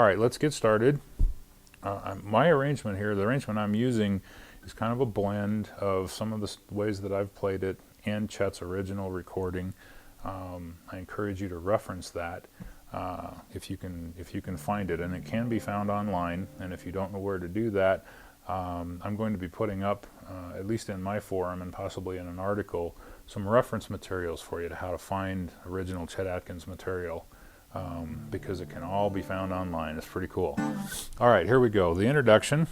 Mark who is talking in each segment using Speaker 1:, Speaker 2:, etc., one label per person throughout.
Speaker 1: right, let's get started. My arrangement here, the arrangement I'm using, is kind of a blend of some of the ways that I've played it and Chet's original recording. I encourage you to reference that if you can find it, and it can be found online. And if you don't know where to do that, I'm going to be putting up, at least in my forum and possibly in an article, some reference materials for you to how to find original Chet Atkins material, because it can all be found online. It's pretty cool. All right, here we go. The introduction.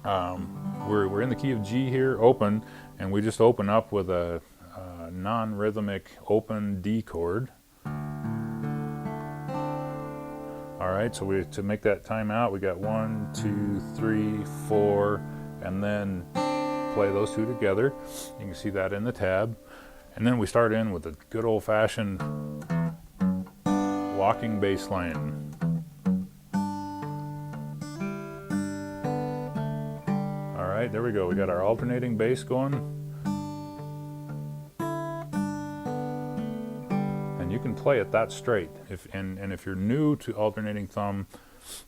Speaker 1: We're in the key of G here, open, and we just open up with a non-rhythmic open D chord. All right, so to make that time out, we got 1, 2, 3, 4, and then play those two together. You can see that in the tab. And then we start in with a good old-fashioned walking bass line. All right, there we go. We got our alternating bass going. And you can play it that straight. And if you're new to alternating thumb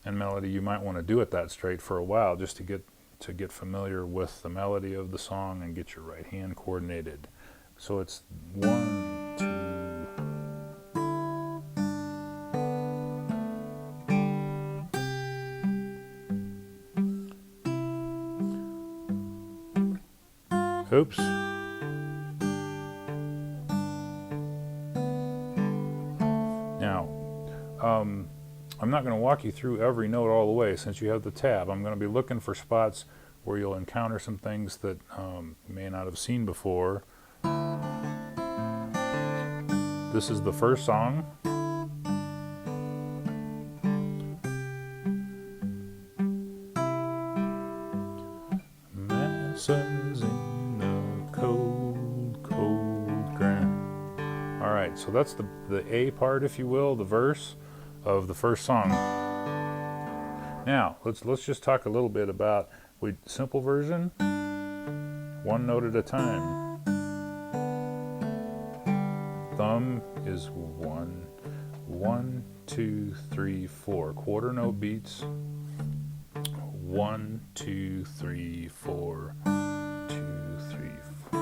Speaker 1: and melody, you might want to do it that straight for a while, just to get familiar with the melody of the song and get your right hand coordinated. So it's 1, 2. Oops. Now, I'm not going to walk you through every note all the way since you have the tab. I'm going to be looking for spots where you'll encounter some things that you may not have seen before. This is the first song. Masses in the cold, cold ground. All right, so that's the A part, if you will, the verse of the first song. Now, let's just talk a little bit about simple version, one note at a time. Thumb is 1, 1, 2, 3, 4. Quarter note beats. 1, 2, 3, 4. 2, 3, 4.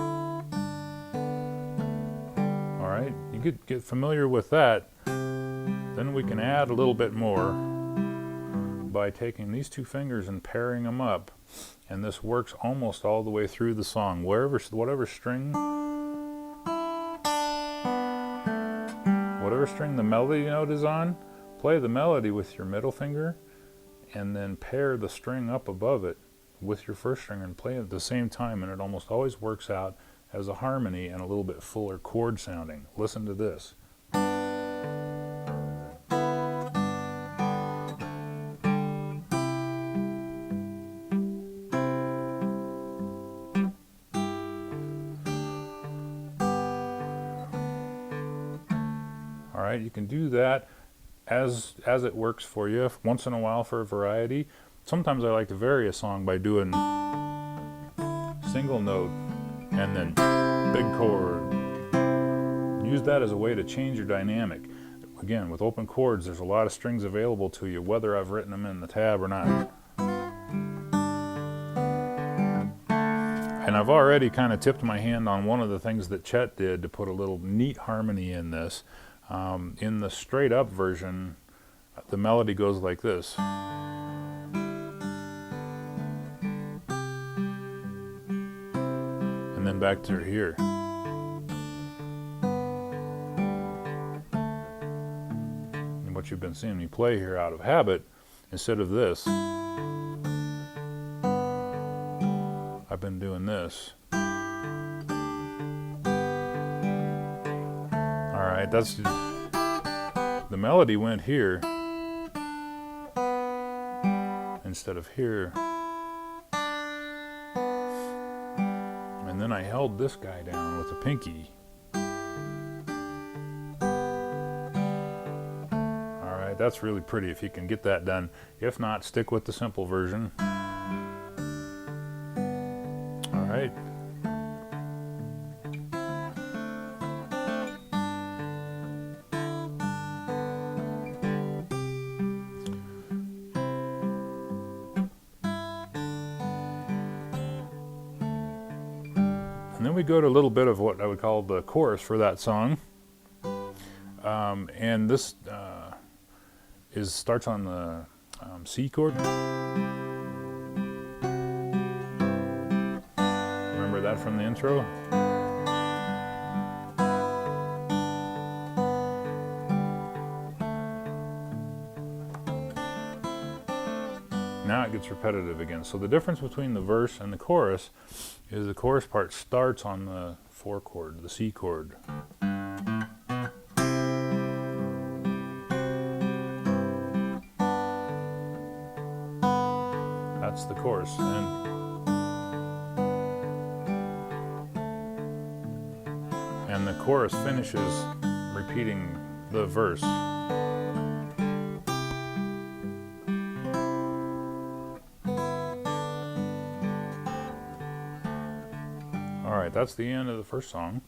Speaker 1: All right, you get familiar with that. Then we can add a little bit more by taking these two fingers and pairing them up, and this works almost all the way through the song. Whatever string the melody note is on, play the melody with your middle finger, and then pair the string up above it with your first string and play it at the same time, and it almost always works out as a harmony and a little bit fuller chord sounding. Listen to this. You can do that as it works for you, once in a while for a variety. Sometimes I like to vary a song by doing single note and then big chord. Use that as a way to change your dynamic. Again, with open chords, there's a lot of strings available to you, whether I've written them in the tab or not. And I've already kind of tipped my hand on one of the things that Chet did to put a little neat harmony in this. In the straight up version, the melody goes like this. And then back to here. And what you've been seeing me play here out of habit, instead of this, I've been doing this. Alright, that's the melody went here instead of here. And then I held this guy down with a pinky. Alright, that's really pretty if you can get that done. If not, stick with the simple version. Alright. then we go to a little bit of what I would call the chorus for that song. And this starts on the C chord. Remember that from the intro? Now it gets repetitive again. So the difference between the verse and the chorus is the chorus part starts on the 4 chord, the C chord. That's the chorus. And the chorus finishes repeating the verse. All right, that's the end of the first song.